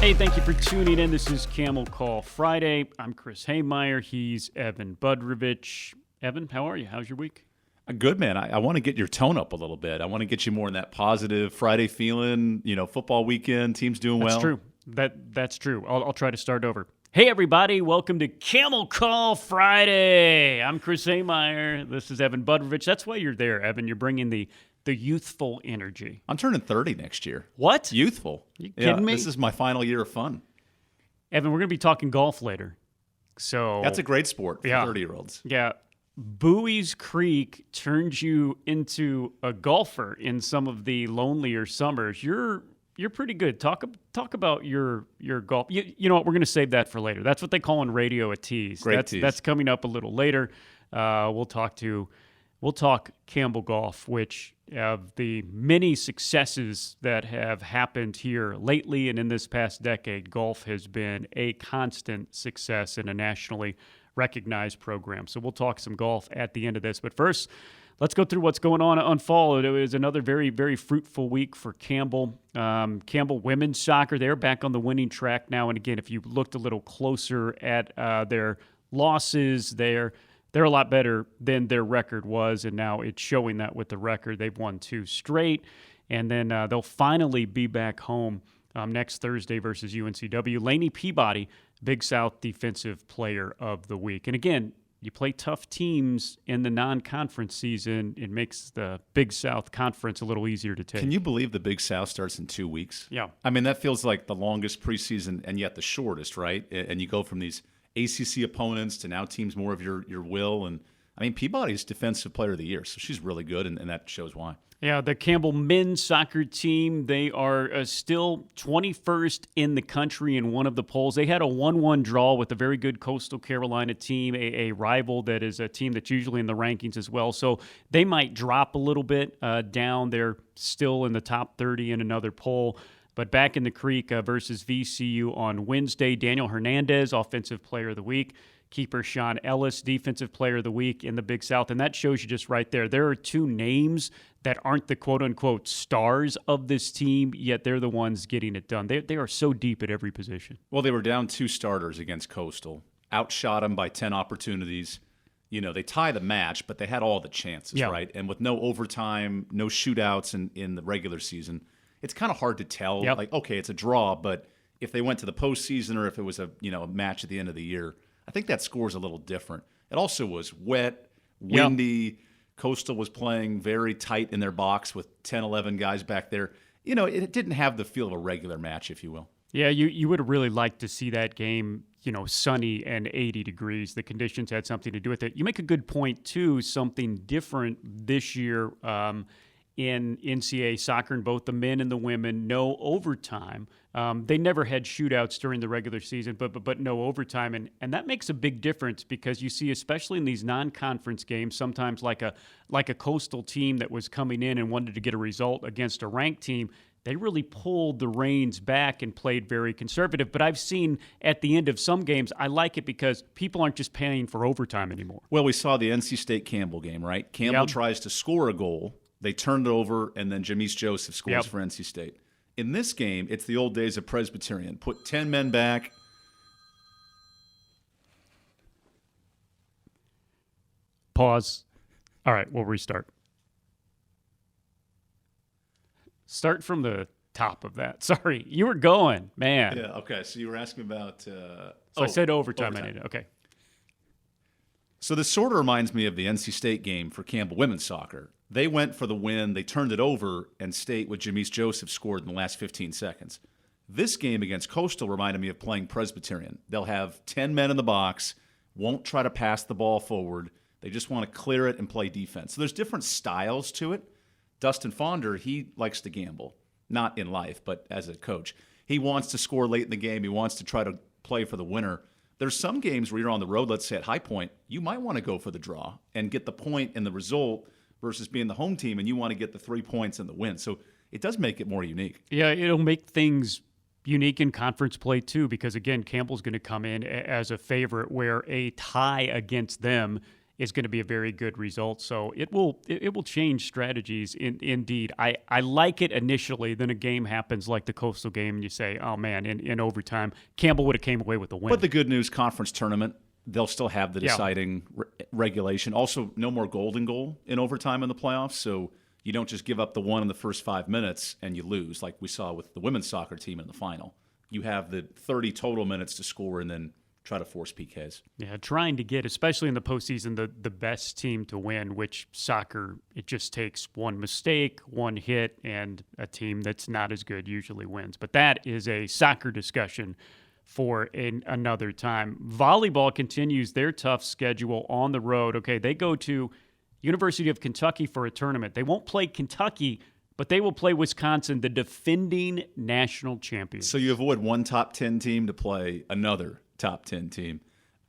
Hey, thank you for tuning in. This is Camel Call Friday. I'm Chris Hemeyer. He's Evan Budrovich. Evan, how are you? How's your week? Good, man. I want to get your tone up a little bit. I want to get you more in that positive Friday feeling, football weekend, team's doing well. That's true. That's true. I'll try to start over. Hey, everybody. Welcome to Camel Call Friday. I'm Chris Hemeyer. This is Evan Budrovich. That's why you're there, Evan. You're bringing the youthful energy. I'm turning 30 next year. What? Youthful. You kidding me? This is my final year of fun. Evan, we're going to be talking golf later. So that's a great sport for 30-year-olds. Yeah. Bowie's Creek turns you into a golfer in some of the lonelier summers. You're pretty good. Talk about your golf. You know what? We're going to save that for later. That's what they call in radio a tease. Tease. That's coming up a little later. We'll talk Campbell Golf, which of the many successes that have happened here lately and in this past decade, golf has been a constant success in a nationally recognized program. So we'll talk some golf at the end of this. But first, let's go through what's going on unfollowed. It was another very, very fruitful week for Campbell. Campbell women's soccer, they're back on the winning track now. And again, if you looked a little closer at their losses, they're a lot better than their record was, and now it's showing that with the record. They've won 2 straight, and then they'll finally be back home next Thursday versus UNCW. Lainey Peabody, Big South Defensive Player of the Week. And again, you play tough teams in the non-conference season. It makes the Big South Conference a little easier to take. Can you believe the Big South starts in 2 weeks? Yeah. I mean, that feels like the longest preseason and yet the shortest, right? And you go from these ACC opponents to now teams more of your will. And, I mean, Peabody's Defensive Player of the Year, so she's really good, and that shows why. Yeah, the Campbell men's soccer team, they are still 21st in the country in one of the polls. They had a 1-1 draw with a very good Coastal Carolina team, a rival that is a team that's usually in the rankings as well. So they might drop a little bit down. They're still in the top 30 in another poll. But back in the creek versus VCU on Wednesday, Daniel Hernandez, Offensive Player of the Week. Keeper Sean Ellis, Defensive Player of the Week in the Big South. And that shows you just right there. There are 2 names that aren't the quote-unquote stars of this team, yet they're the ones getting it done. They are so deep at every position. Well, they were down 2 starters against Coastal. Outshot them by 10 opportunities. They tie the match, but they had all the chances, right? And with no overtime, no shootouts in the regular season, it's kind of hard to tell. Yep. Like, okay, it's a draw, but if they went to the postseason or if it was a match at the end of the year, I think that score is a little different. It also was wet, windy. Yep. Coastal was playing very tight in their box with 10, 11 guys back there. It didn't have the feel of a regular match, if you will. Yeah, you would have really liked to see that game, sunny and 80 degrees. The conditions had something to do with it. You make a good point, too, something different this year in NCAA soccer, in both the men and the women, no overtime. They never had shootouts during the regular season, but no overtime. And that makes a big difference because you see, especially in these non-conference games, sometimes like a Coastal team that was coming in and wanted to get a result against a ranked team, they really pulled the reins back and played very conservative. But I've seen at the end of some games, I like it because people aren't just paying for overtime anymore. Well, we saw the NC State Campbell game, right? Campbell tries to score a goal. They turned it over, and then Jamise Joseph scores for NC State. In this game, it's the old days of Presbyterian. Put 10 men back. Pause. All right, we'll restart. Start from the top of that. Sorry, you were going, man. Yeah, okay, so you were asking about... I said overtime. I needed. Okay. So this sort of reminds me of the NC State game for Campbell women's soccer. They went for the win, they turned it over, and State with Jamise Joseph scored in the last 15 seconds. This game against Coastal reminded me of playing Presbyterian. They'll have 10 men in the box, won't try to pass the ball forward. They just want to clear it and play defense. So there's different styles to it. Dustin Fonder, he likes to gamble, not in life, but as a coach. He wants to score late in the game. He wants to try to play for the winner. There's some games where you're on the road, let's say at High Point, you might want to go for the draw and get the point and the result versus being the home team, and you want to get the 3 points and the win. So it does make it more unique. Yeah, it'll make things unique in conference play too, because again, Campbell's going to come in as a favorite where a tie against them is going to be a very good result. So it will change strategies indeed. I like it initially. Then a game happens like the Coastal game, and you say, oh man, in overtime, Campbell would have came away with the win. But the good news, conference tournament, they'll still have the deciding regulation. Also, no more golden goal in overtime in the playoffs. So you don't just give up the one in the first 5 minutes and you lose, like we saw with the women's soccer team in the final. You have the 30 total minutes to score and then try to force PKs. Yeah, trying to get, especially in the postseason, the best team to win, which soccer, it just takes one mistake, one hit, and a team that's not as good usually wins. But that is a soccer discussion for another time. Volleyball continues their tough schedule on the road. Okay, they go to University of Kentucky for a tournament. They won't play Kentucky, but they will play Wisconsin, the defending national champions. So you avoid one top 10 team to play another top 10 team.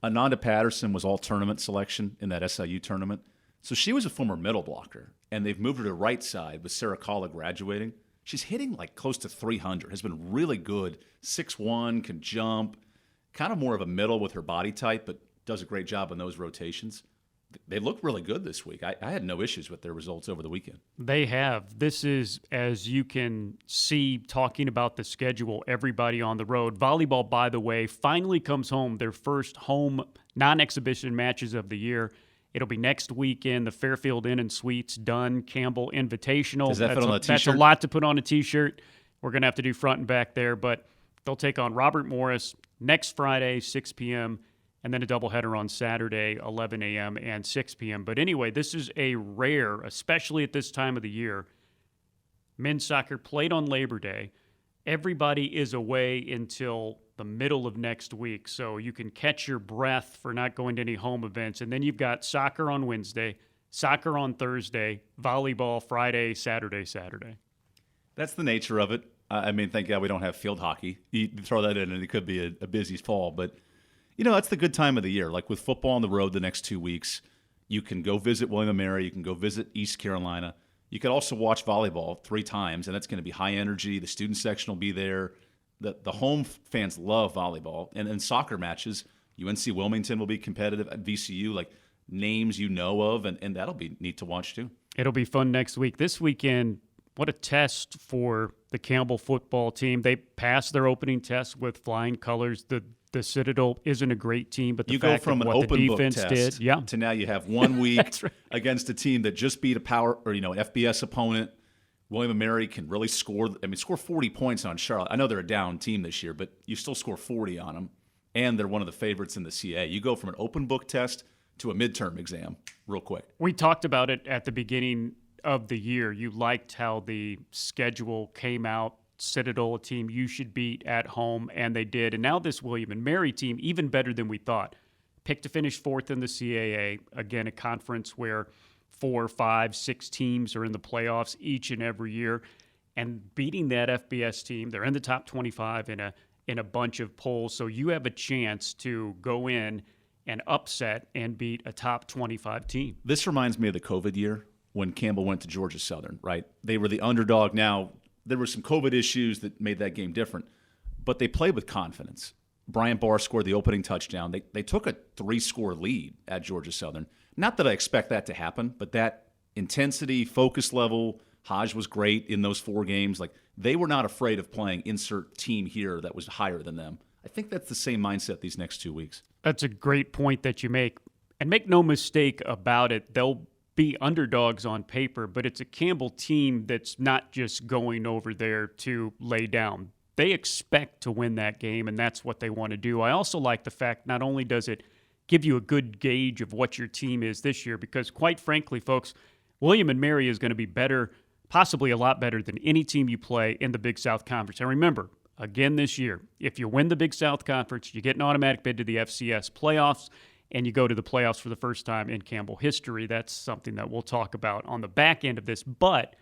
Ananda Patterson was all tournament selection in that SIU tournament. So she was a former middle blocker, and they've moved her to right side with Sarah Kalla graduating. She's hitting like close to 300, has been really good. 6'1", can jump, kind of more of a middle with her body type, but does a great job on those rotations. They look really good this week. I had no issues with their results over the weekend. They have. This is, as you can see, talking about the schedule, everybody on the road. Volleyball, by the way, finally comes home, their first home non-exhibition matches of the year. It'll be next weekend, the Fairfield Inn and Suites Dunn Campbell Invitational. Does that fit on a T-shirt? That's a lot to put on a T-shirt. We're going to have to do front and back there, but they'll take on Robert Morris next Friday, 6 p.m., and then a doubleheader on Saturday, 11 a.m. and 6 p.m. But anyway, this is a rare, especially at this time of the year, men's soccer played on Labor Day. Everybody is away until the middle of next week, so you can catch your breath for not going to any home events. And then you've got soccer on Wednesday, soccer on Thursday, volleyball Friday, Saturday. That's the nature of it. I mean, thank God we don't have field hockey. You throw that in and it could be a busy fall, but that's the good time of the year. Like with football on the road the next 2 weeks, you can go visit William & Mary. You can go visit East Carolina. You could also watch volleyball 3 times, and that's going to be high energy. The student section will be there. The home fans love volleyball. And in soccer matches, UNC Wilmington will be competitive at VCU, like names you know of, and that'll be neat to watch too. It'll be fun next week. This weekend, what a test for the Campbell football team. They passed their opening test with flying colors. The Citadel isn't a great team, but you go from an open book test did, to now you have 1 week right. against a team that just beat a FBS opponent. William & Mary can really score 40 points on Charlotte. I know they're a down team this year, but you still score 40 on them, and they're one of the favorites in the CA. You go from an open book test to a midterm exam real quick. We talked about it at the beginning of the year. You liked how the schedule came out. Citadel, a team you should beat at home, and they did. And now this William & Mary team, even better than we thought, picked to finish 4th in the CAA. Again, a conference where 4, 5, 6 teams are in the playoffs each and every year. And beating that FBS team, they're in the top 25 in a bunch of polls. So you have a chance to go in and upset and beat a top 25 team. This reminds me of the COVID year when Campbell went to Georgia Southern, right? They were the underdog. Now, there were some COVID issues that made that game different, but they played with confidence. Brian Barr scored the opening touchdown. They took a 3-score lead at Georgia Southern. Not that I expect that to happen, but that intensity, focus level, Hodge was great in those 4 games. Like, they were not afraid of playing insert team here that was higher than them. I think that's the same mindset these next 2 weeks. That's a great point that you make. And make no mistake about it, they'll be underdogs on paper, but it's a Campbell team that's not just going over there to lay down. They expect to win that game, and that's what they want to do. I also like the fact not only does it give you a good gauge of what your team is this year, because quite frankly, folks, William & Mary is going to be better, possibly a lot better than any team you play in the Big South Conference. And remember, again this year, if you win the Big South Conference, you get an automatic bid to the FCS playoffs, and you go to the playoffs for the first time in Campbell history. That's something that we'll talk about on the back end of this. But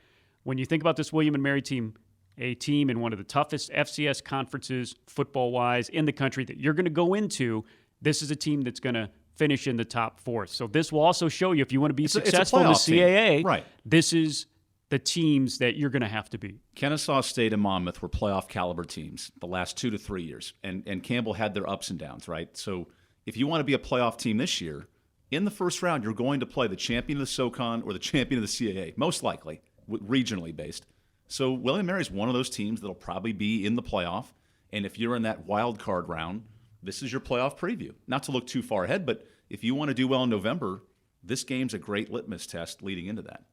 when you think about this William & Mary team, a team in one of the toughest FCS conferences, football-wise, in the country that you're going to go into, this is a team that's going to finish in the top 4. So this will also show you, if you want to be successful in the CAA, right, this is the teams that you're going to have to beat. Kennesaw State and Monmouth were playoff caliber teams the last 2 to 3 years, and Campbell had their ups and downs, right? So if you want to be a playoff team this year, In the first round, you're going to play the champion of the SoCon or the champion of the CAA, most likely, regionally based. So William & Mary's one of those teams that'll probably be in the playoff. And if you're in that wild card round, this is your playoff preview. Not to look too far ahead, but if you want to do well in November, this game's a great litmus test leading into that.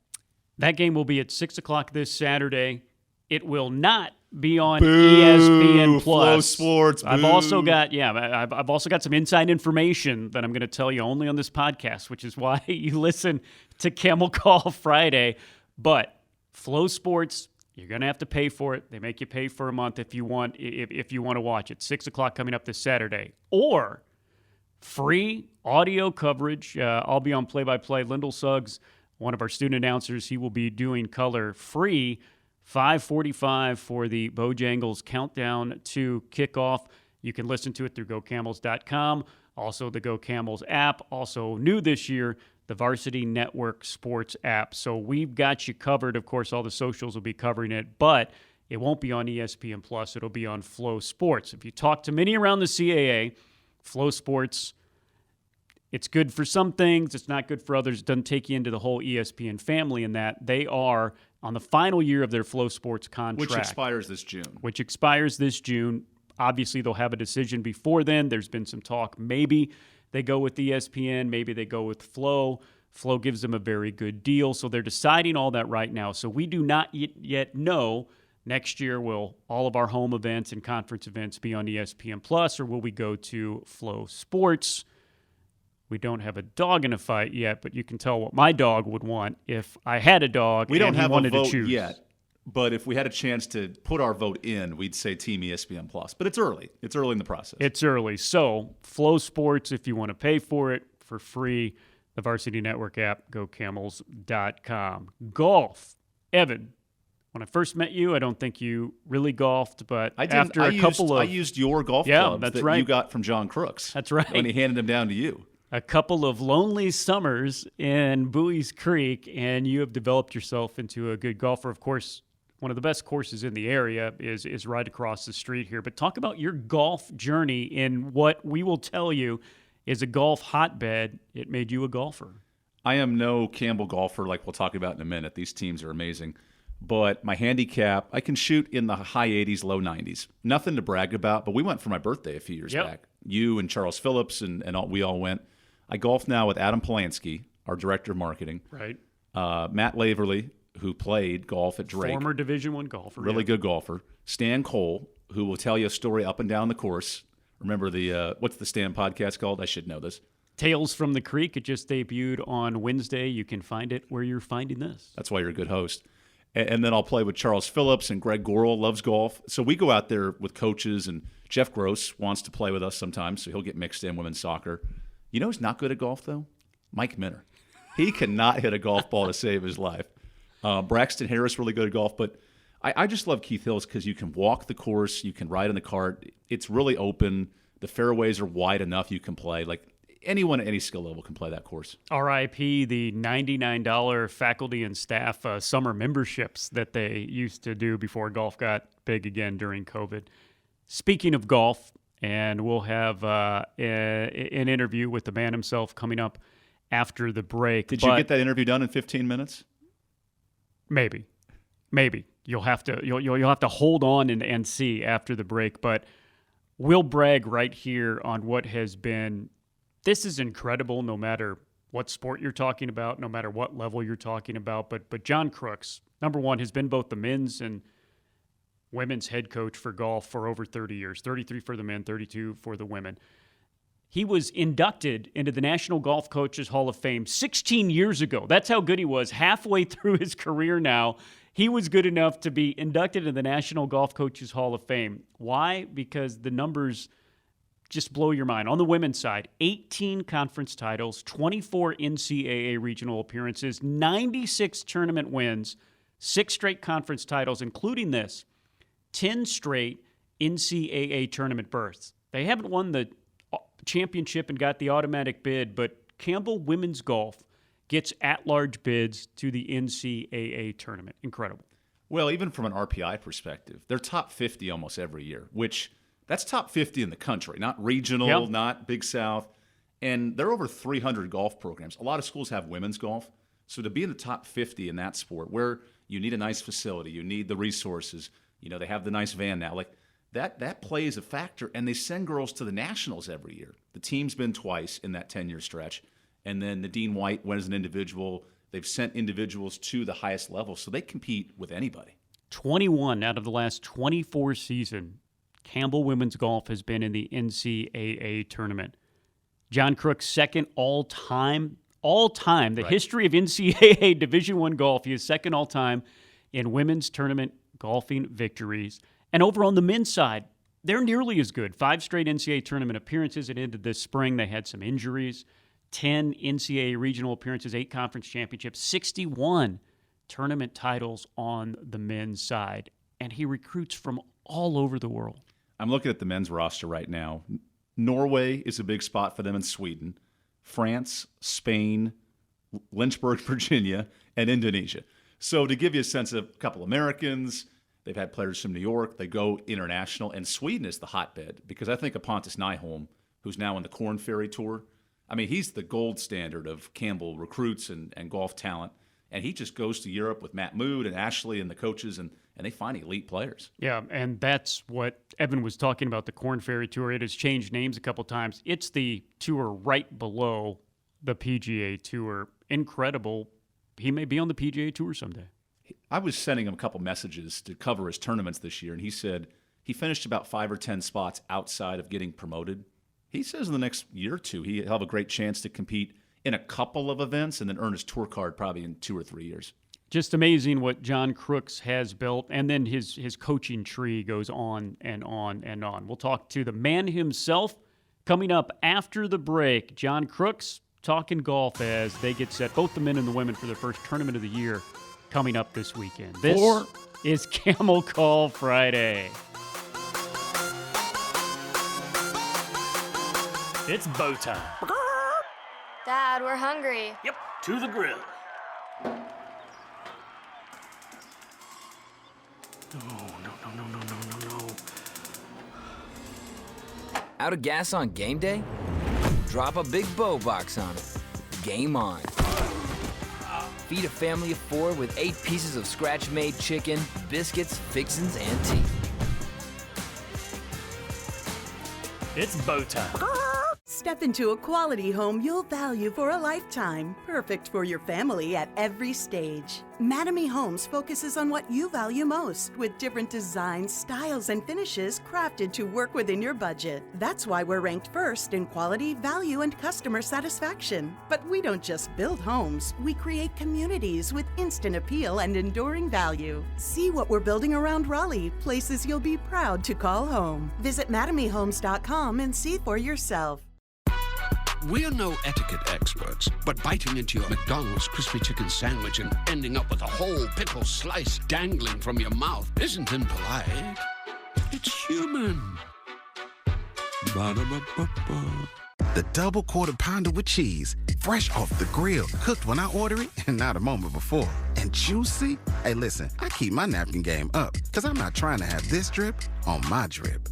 That game will be at 6 o'clock this Saturday. It will not be on Boo, ESPN Plus. Flow Sports. Boo. I've also got some inside information that I'm going to tell you only on this podcast, which is why you listen to Camel Call Friday. But Flow Sports, you're going to have to pay for it. They make you pay for a month if you want to watch it. 6 o'clock coming up this Saturday. Or free audio coverage. I'll be on play-by-play. Lyndall Suggs, one of our student announcers, he will be doing color free 5:45 for the Bojangles countdown to kickoff. You can listen to it through GoCamels.com, also the Go Camels app, also new this year, the Varsity Network Sports app. So we've got you covered. Of course, all the socials will be covering it, but it won't be on ESPN Plus. It'll be on Flow Sports. If you talk to many around the CAA, Flow Sports, it's good for some things. It's not good for others. It doesn't take you into the whole ESPN family in that they are on the final year of their Flow Sports contract. Which expires this June. Obviously, they'll have a decision before then. There's been some talk. Maybe they go with ESPN. Maybe they go with Flow. Flow gives them a very good deal. So they're deciding all that right now. So we do not yet know next year will all of our home events and conference events be on ESPN Plus, or will we go to Flow Sports? We don't have a dog in a fight yet, but you can tell what my dog would want if I had a dog. We don't have a to vote choose. Yet, but if we had a chance to put our vote in, we'd say Team ESPN Plus. But it's early. It's early in the process. It's early. So Flow Sports, if you want to pay for it for free, the Varsity Network app, GoCamels.com. Golf. Evan, when I first met you, I don't think you really golfed, but I used your golf clubs that you got from John Crooks. That's right. When he handed them down to you. A couple of lonely summers in Bowie's Creek, and you have developed yourself into a good golfer. Of course, one of the best courses in the area is right across the street here. But talk about your golf journey in what we will tell you is a golf hotbed. It made you a golfer. I am no Campbell golfer like we'll talk about in a minute. These teams are amazing. But my handicap, I can shoot in the high 80s, low 90s. Nothing to brag about, but we went for my birthday a few years back. You and Charles Phillips and we all went. I golf now with Adam Polanski, our director of marketing. Right. Matt Laverly, who played golf at Drake. Former Division I golfer. Really good golfer. Stan Cole, who will tell you a story up and down the course. Remember the what's the Stan podcast called? I should know this. Tales from the Creek. It just debuted on Wednesday. You can find it where you're finding this. That's why you're a good host. And then I'll play with Charles Phillips, and Greg Gorel loves golf. So we go out there with coaches, and Jeff Gross wants to play with us sometimes, so he'll get mixed in women's soccer. You know who's not good at golf, though? Mike Minner. He cannot hit a golf ball to save his life. Braxton Harris, really good at golf. But I just love Keith Hills because you can walk the course, you can ride in the cart. It's really open. The fairways are wide enough you can play. Like anyone at any skill level can play that course. RIP, the $99 faculty and staff summer memberships that they used to do before golf got big again during COVID. Speaking of golf, and we'll have an interview with the man himself coming up after the break. Did you get that interview done in 15 minutes? Maybe. You'll have to hold on and see after the break. But we'll brag right here on what has been. This is incredible, no matter what sport you're talking about, no matter what level you're talking about. But John Crooks, number one, has been both the men's and women's head coach for golf for over 30 years, 33 for the men, 32 for the women. He was inducted into the National Golf Coaches Hall of Fame 16 years ago. That's how good he was. Halfway through his career now, he was good enough to be inducted into the National Golf Coaches Hall of Fame. Why? Because the numbers just blow your mind. On the women's side, 18 conference titles, 24 NCAA regional appearances, 96 tournament wins, 6 straight conference titles, including this, 10 straight NCAA tournament berths. They haven't won the championship and got the automatic bid, but Campbell Women's Golf gets at-large bids to the NCAA tournament. Incredible. Well, even from an RPI perspective, they're top 50 almost every year, which that's top 50 in the country, not regional, not Big South. And there are over 300 golf programs. A lot of schools have women's golf. So to be in the top 50 in that sport, where you need a nice facility, you need the resources, they have the nice van now, like that plays a factor. And they send girls to the nationals every year. The team's been twice in that 10-year stretch. And then Nadine White went as an individual. They've sent individuals to the highest level, so they compete with anybody. 21 out of the last 24 seasons, Campbell women's golf has been in the NCAA tournament. John Crooks, second all-time. The Right. history of NCAA Division I golf, he is second all-time in women's tournament golfing victories. And over on the men's side, they're nearly as good. 5 straight NCAA tournament appearances. It ended this spring. They had some injuries. 10 NCAA regional appearances, 8 conference championships, 61 tournament titles on the men's side. And he recruits from all over the world. I'm looking at the men's roster right now. Norway is a big spot for them, in Sweden. France, Spain, Lynchburg, Virginia, and Indonesia. So to give you a sense of a couple Americans, they've had players from New York. They go international. And Sweden is the hotbed because I think of Pontus Nyholm, who's now in the Korn Ferry Tour. I mean, he's the gold standard of Campbell recruits and golf talent. And he just goes to Europe with Matt Mood and Ashley and the coaches, and they find elite players. Yeah, and that's what Evan was talking about, the Korn Ferry Tour. It has changed names a couple times. It's the tour right below the PGA Tour. Incredible. He may be on the PGA Tour someday. I was sending him a couple messages to cover his tournaments this year, and he said he finished about 5 or 10 spots outside of getting promoted. He says in the next year or two, he'll have a great chance to compete in a couple of events and then earn his tour card probably in 2 or 3 years. Just amazing what John Crooks has built, and then his coaching tree goes on and on and on. We'll talk to the man himself coming up after the break. John Crooks talking golf as they get set, both the men and the women, for their first tournament of the year coming up this weekend. This is Camel Call Friday. It's bow time. Dad, we're hungry. Yep, to the grill. No. Out of gas on game day? Drop a big bow box on it. Game on. Feed a family of 4 with 8 pieces of scratch-made chicken, biscuits, fixins, and tea. It's bow time. Step into a quality home you'll value for a lifetime. Perfect for your family at every stage. Mattamy Homes focuses on what you value most, with different designs, styles, and finishes crafted to work within your budget. That's why we're ranked first in quality, value, and customer satisfaction. But we don't just build homes, we create communities with instant appeal and enduring value. See what we're building around Raleigh, places you'll be proud to call home. Visit MattamyHomes.com and see for yourself. We're no etiquette experts, but biting into your McDonald's crispy chicken sandwich and ending up with a whole pickle slice dangling from your mouth isn't impolite. It's human. Ba-da-ba-ba-ba. The double quarter pounder with cheese, fresh off the grill, cooked when I order it and not a moment before. And juicy? Hey, listen, I keep my napkin game up because I'm not trying to have this drip on my drip.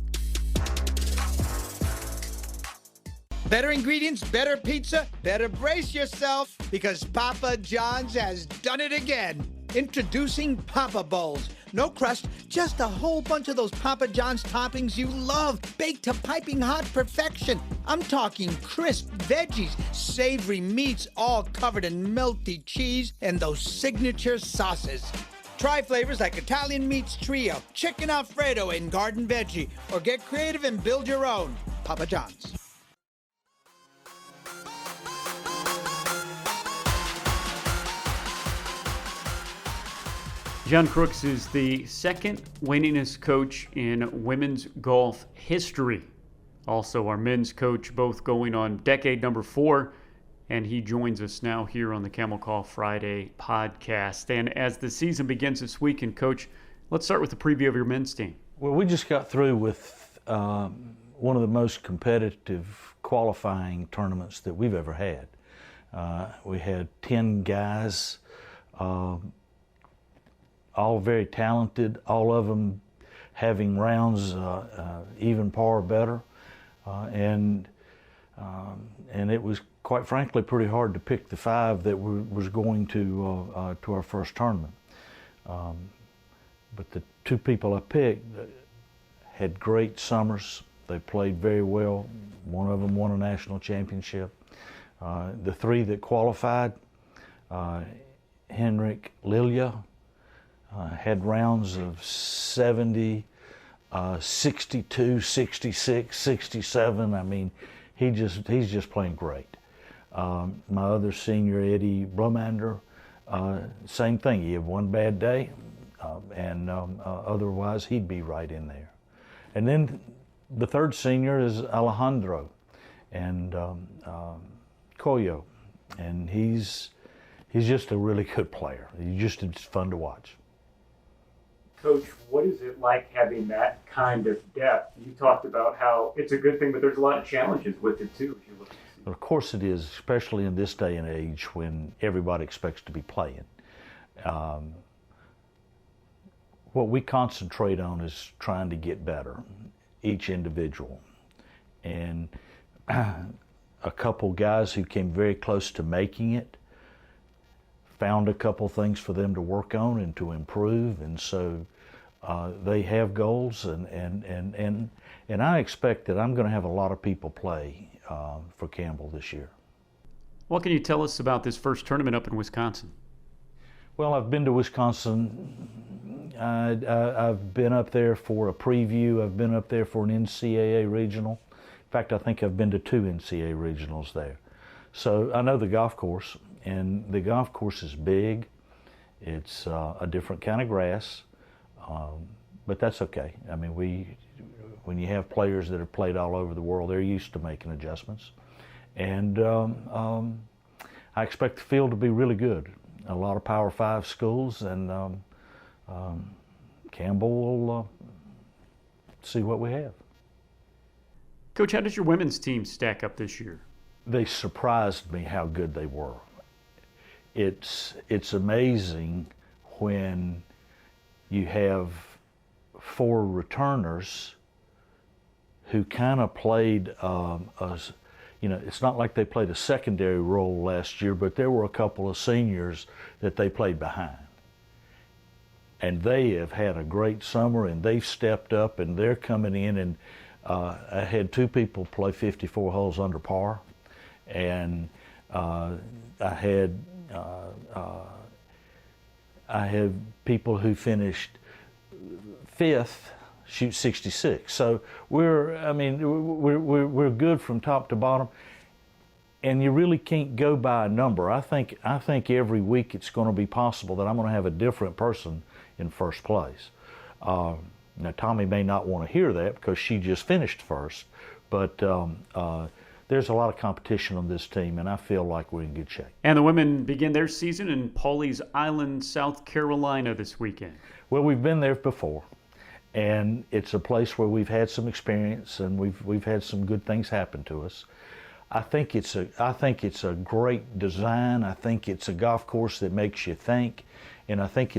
Better ingredients, better pizza, better brace yourself because Papa John's has done it again. Introducing Papa Bowls. No crust, just a whole bunch of those Papa John's toppings you love, baked to piping hot perfection. I'm talking crisp veggies, savory meats, all covered in melty cheese, and those signature sauces. Try flavors like Italian Meats Trio, Chicken Alfredo, and Garden Veggie, or get creative and build your own. Papa John's. John Crooks is the second winningest coach in women's golf history. Also our men's coach, both going on decade number 4, and he joins us now here on the Camel Call Friday podcast. And as the season begins this weekend, Coach, let's start with the preview of your men's team. Well, we just got through with one of the most competitive qualifying tournaments that we've ever had. We had 10 guys, all very talented, all of them having rounds even par or better. And And it was, quite frankly, pretty hard to pick the 5 that was going to our first tournament. But the 2 people I picked had great summers. They played very well. One of them won a national championship. The 3 that qualified, Henrik Lilja, had rounds of 70, 62, 66, 67. I mean, he's just playing great. My other senior, Eddie Blomander, same thing. He had one bad day, and otherwise he'd be right in there. And then the 3rd senior is Alejandro and Coyo, and he's just a really good player. It's fun to watch. Coach, what is it like having that kind of depth? You talked about how it's a good thing, but there's a lot of challenges with it too. As you look. Of course it is, especially in this day and age when everybody expects to be playing. What we concentrate on is trying to get better, each individual. And a couple guys who came very close to making it found a couple things for them to work on and to improve, and so they have goals, and I expect that I'm going to have a lot of people play for Campbell this year. What can you tell us about this first tournament up in Wisconsin? Well, I've been to Wisconsin. I've been up there for a preview. I've been up there for an NCAA regional. In fact, I think I've been to 2 NCAA regionals there. So I know the golf course, and the golf course is big. It's a different kind of grass, but that's okay. I mean, when you have players that have played all over the world, they're used to making adjustments. And I expect the field to be really good. A lot of Power 5 schools, and Campbell will see what we have. Coach, how does your women's team stack up this year? They surprised me how good they were. It's amazing when you have 4 returners who kind of played it's not like they played a secondary role last year, but there were a couple of seniors that they played behind. And they have had a great summer, and they've stepped up, and they're coming in. And I had 2 people play 54 holes under par, and I had people who finished 5th shoot 66. So we're good from top to bottom, and you really can't go by a number. I think every week it's going to be possible that I'm going to have a different person in first place. Now Tommy may not want to hear that because she just finished first, but there's a lot of competition on this team, and I feel like we're in good shape. And the women begin their season in Pawleys Island, South Carolina this weekend. Well, we've been there before, and it's a place where we've had some experience, and we've had some good things happen to us. I think it's a great design. I think it's a golf course that makes you think, and I think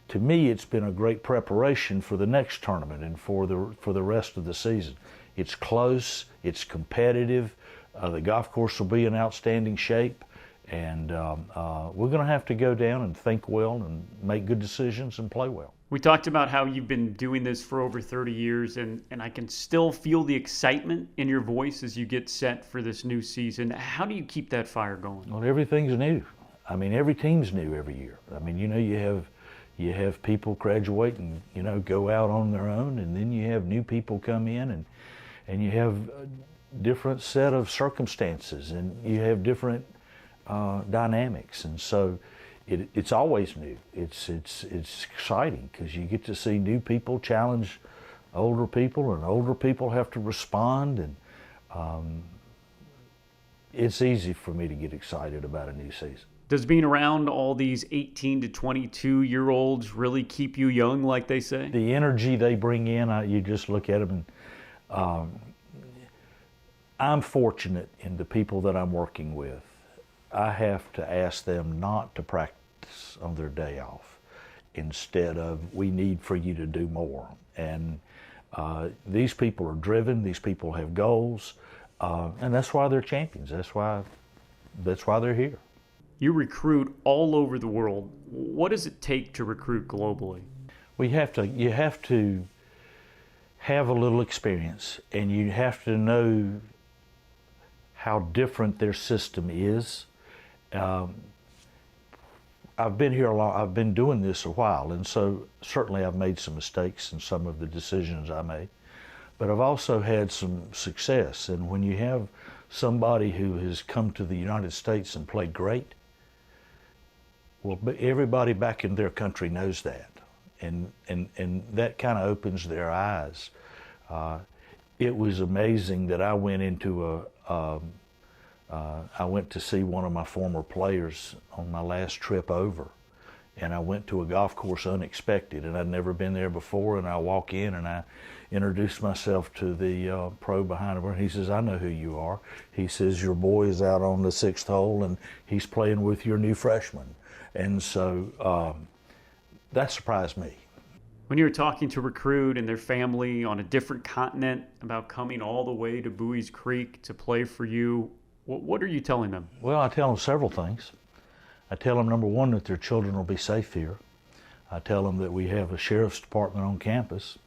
to me it's been a great preparation for the next tournament and for the rest of the season. It's close, it's competitive, the golf course will be in outstanding shape, and we're going to have to go down and think well and make good decisions and play well. We talked about how you've been doing this for over 30 years, and I can still feel the excitement in your voice as you get set for this new season. How do you keep that fire going? Well, everything's new. I mean, every team's new every year. I mean, you have people graduate and, go out on their own, and then you have new people come in, and you have a different set of circumstances, and you have different dynamics, and so it's always new. It's exciting because you get to see new people challenge older people, and older people have to respond, and it's easy for me to get excited about a new season. Does being around all these 18 to 22-year-olds really keep you young, like they say? The energy they bring in, you just look at them, and I'm fortunate in the people that I'm working with. I have to ask them not to practice on their day off instead of, we need for you to do more. And these people are driven, these people have goals, And that's why they're champions. That's why they're here. You recruit all over the world. What does it take to recruit globally? You have to have a little experience, and you have to know how different their system is. I've been here a lot. I've been doing this a while, and so certainly I've made some mistakes in some of the decisions I made. But I've also had some success, and when you have somebody who has come to the United States and played great, well, everybody back in their country knows that, and that kind of opens their eyes. It was amazing that I went into I went to see one of my former players on my last trip over, and I went to a golf course unexpected, and I'd never been there before, and I walk in and I introduced myself to the pro behind him. He says, "I know who you are." He says, "Your boy is out on the 6th hole and he's playing with your new freshman." And so that surprised me. When you're talking to a recruit and their family on a different continent about coming all the way to Bowie's Creek to play for you, what are you telling them? Well, I tell them several things. I tell them, number one, that their children will be safe here. I tell them that we have a sheriff's department on campus.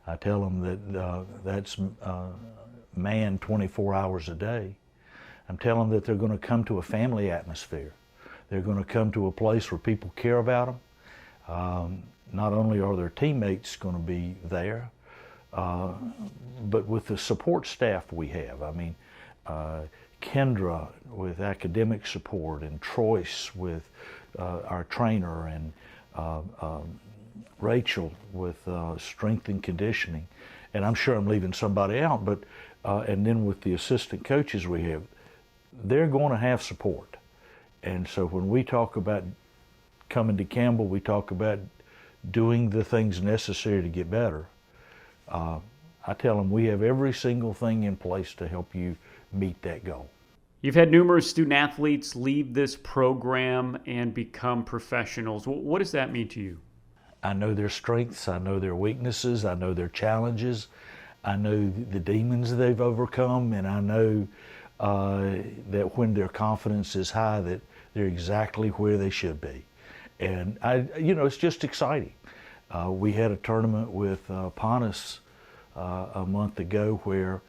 I tell them that that's manned 24 hours a day. I'm telling them that they're going to come to a family atmosphere. They're going to come to a place where people care about them. Not only are their teammates going to be there, but with the support staff we have. I mean, Kendra with academic support, and Troyce with our trainer, and Rachel with strength and conditioning. And I'm sure I'm leaving somebody out, but and then with the assistant coaches we have, they're going to have support. And so when we talk about coming to Campbell, we talk about doing the things necessary to get better. I tell them we have every single thing in place to help you meet that goal. You've had numerous student athletes leave this program and become professionals. What does that mean to you? I know their strengths, I know their weaknesses, I know their challenges, I know the demons they've overcome, and I know that when their confidence is high, that they're exactly where they should be. And it's just exciting. We had a tournament with Pontus a month ago where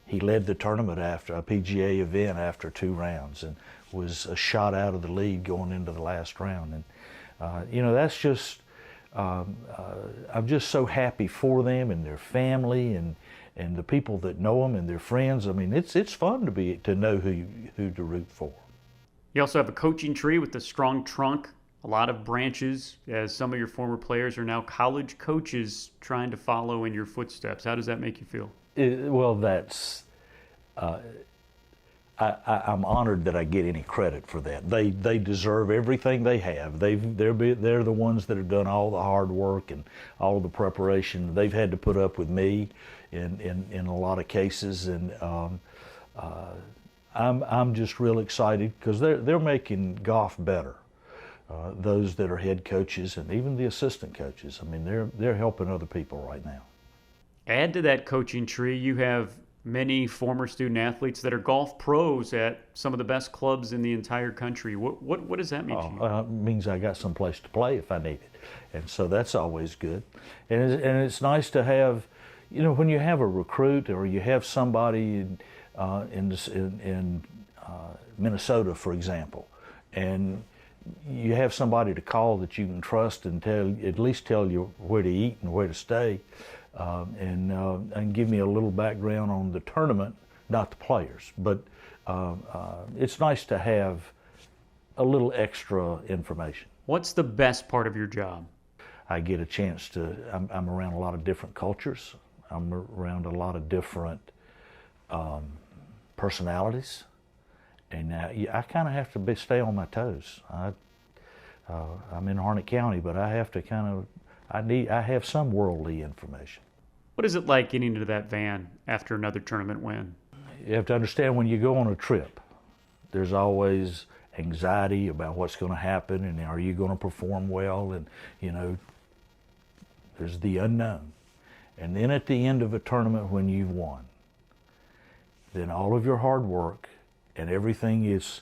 he led the tournament after a PGA event after 2 rounds, and was a shot out of the lead going into the last round. And that's just I'm just so happy for them and their family and the people that know them and their friends. I mean, it's fun to know who to root for. You also have a coaching tree with a strong trunk, a lot of branches, as some of your former players are now college coaches trying to follow in your footsteps. How does that make you feel? Well, that's I'm honored that I get any credit for that. They deserve everything they have. They're the ones that have done all the hard work and all the preparation. They've had to put up with me in a lot of cases, and I'm just real excited because they're making golf better. Those that are head coaches and even the assistant coaches. I mean, they're helping other people right now. Add to that coaching tree, you have many former student athletes that are golf pros at some of the best clubs in the entire country. What does that mean to you? It means I got some place to play if I need it, and so that's always good. And it's nice to have, when you have a recruit or you have somebody in Minnesota, for example, and you have somebody to call that you can trust and at least tell you where to eat and where to stay. And give me a little background on the tournament, not the players. But it's nice to have a little extra information. What's the best part of your job? I get a chance I'm around a lot of different cultures. I'm around a lot of different personalities. And I kind of have to stay on my toes. I'm in Harnett County, but I have to I have some worldly information. What is it like getting into that van after another tournament win? You have to understand, when you go on a trip, there's always anxiety about what's going to happen and are you going to perform well, and there's the unknown. And then at the end of a tournament when you've won, then all of your hard work and everything is,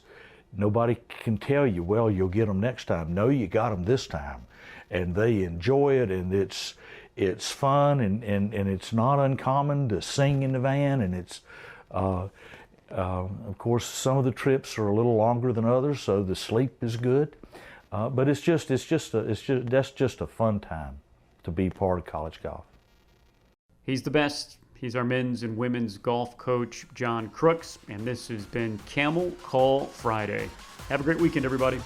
nobody can tell you, well, you'll get them next time. No, you got them this time. And they enjoy it, and it's fun, and it's not uncommon to sing in the van, and it's, of course, some of the trips are a little longer than others, so the sleep is good. But that's just a fun time to be part of college golf. He's the best. He's our men's and women's golf coach, John Crooks, and this has been Camel Call Friday. Have a great weekend, everybody.